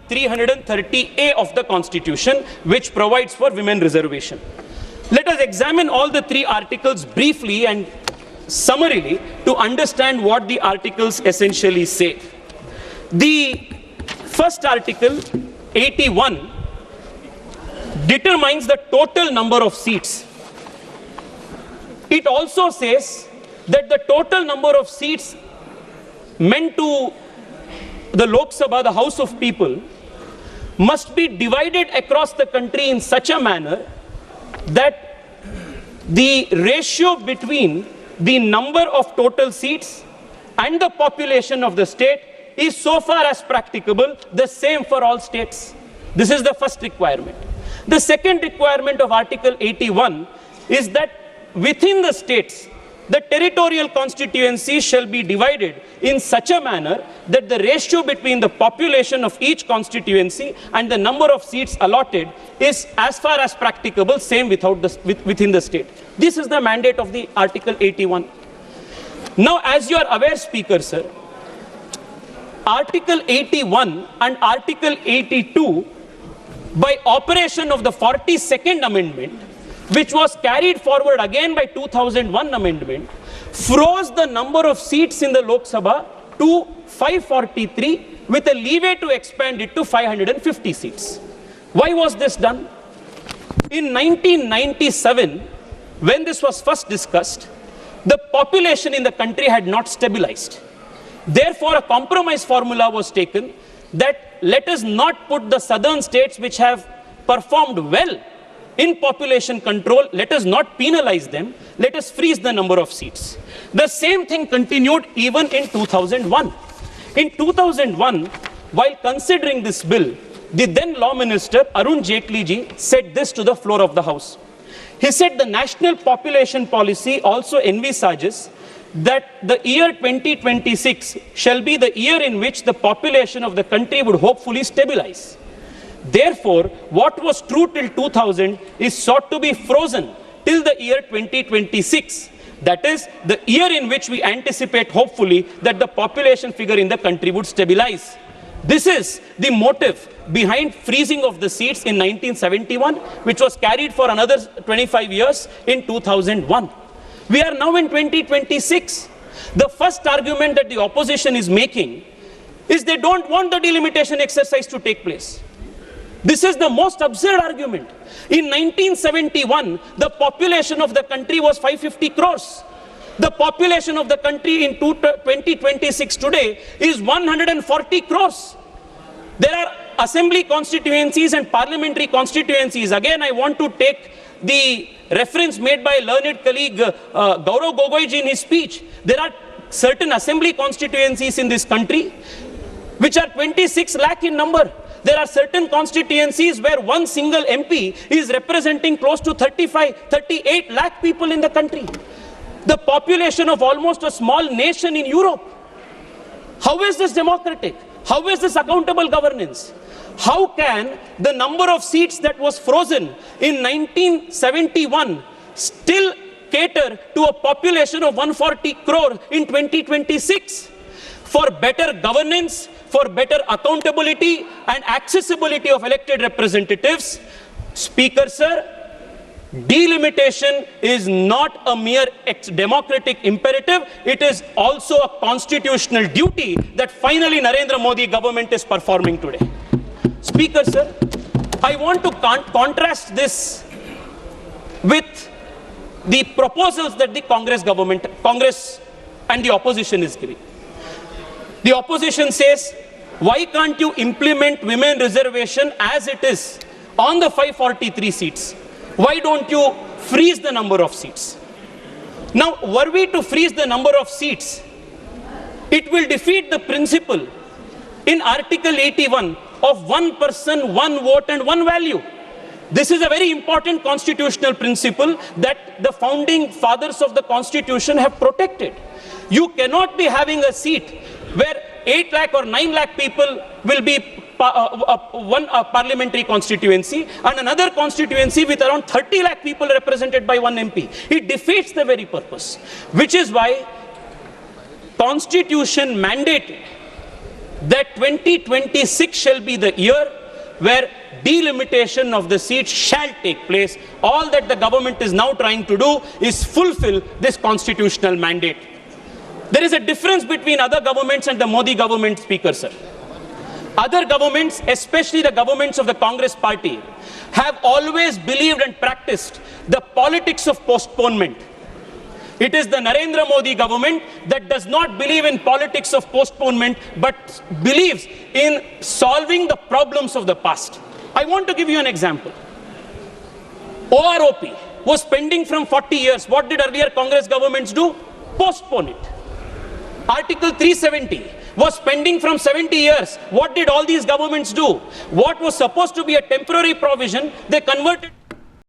330A of the Constitution, which provides for women reservation. Let us examine all the three articles briefly and summarily to understand what the articles essentially say. The first article, 81, determines the total number of seats. It also says that the total number of seats meant to the Lok Sabha, the House of People, must be divided across the country in such a manner that the ratio between the number of total seats and the population of the state is, so far as practicable, the same for all states. This is the first requirement. The second requirement of Article 81 is that within the states, the territorial constituencies shall be divided in such a manner that the ratio between the population of each constituency and the number of seats allotted is, as far as practicable, same within the state. This is the mandate of the Article 81. Now, as you are aware, Speaker, sir, Article 81 and Article 82, by operation of the 42nd Amendment, which was carried forward again by 2001 amendment, froze the number of seats in the Lok Sabha to 543 with a leeway to expand it to 550 seats. Why was this done? In 1997, when this was first discussed, the population in the country had not stabilized. Therefore, a compromise formula was taken that let us not put the southern states which have performed well in population control, let us not penalize them, let us freeze the number of seats. The same thing continued even in 2001. In 2001, while considering this bill, the then Law Minister Arun Jaitley ji said this to the floor of the House. He said the national population policy also envisages that the year 2026 shall be the year in which the population of the country would hopefully stabilize. Therefore, what was true till 2000 is sought to be frozen till the year 2026. That is, the year in which we anticipate, hopefully, that the population figure in the country would stabilize. This is the motive behind freezing of the seats in 1971, which was carried for another 25 years in 2001. We are now in 2026. The first argument that the opposition is making is they don't want the delimitation exercise to take place. This is the most absurd argument. In 1971, the population of the country was 550 crores. The population of the country in 2026 today is 140 crores. There are assembly constituencies and parliamentary constituencies. Again, I want to take the reference made by learned colleague Gaurav Gogoi ji in his speech. There are certain assembly constituencies in this country which are 26 lakh in number. There are certain constituencies where one single MP is representing close to 38 lakh people in the country. The population of almost a small nation in Europe. How is this democratic? How is this accountable governance? How can the number of seats that was frozen in 1971 still cater to a population of 140 crore in 2026? For better governance, for better accountability and accessibility of elected representatives, Speaker, sir, delimitation is not a mere democratic imperative, it is also a constitutional duty that finally Narendra Modi government is performing today. Speaker, sir, I want to contrast this with the proposals that the Congress and the opposition is giving. The opposition says, why can't you implement women reservation as it is on the 543 seats? Why don't you freeze the number of seats? Now, were we to freeze the number of seats, it will defeat the principle in Article 81 of one person, one vote and one value. This is a very important constitutional principle that the founding fathers of the Constitution have protected. You cannot be having a seat where 8 lakh or 9 lakh people will be one parliamentary constituency and another constituency with around 30 lakh people represented by one MP. It defeats the very purpose, which is why Constitution mandated that 2026 shall be the year where delimitation of the seats shall take place. All that the government is now trying to do is fulfill this constitutional mandate. There is a difference between other governments and the Modi government, Speaker, sir. Other governments, especially the governments of the Congress party, have always believed and practiced the politics of postponement. It is the Narendra Modi government that does not believe in politics of postponement, but believes in solving the problems of the past. I want to give you an example. OROP was pending from 40 years. What did earlier Congress governments do? Postpone it. Article 370 was pending from 70 years. What did all these governments do? What was supposed to be a temporary provision, they converted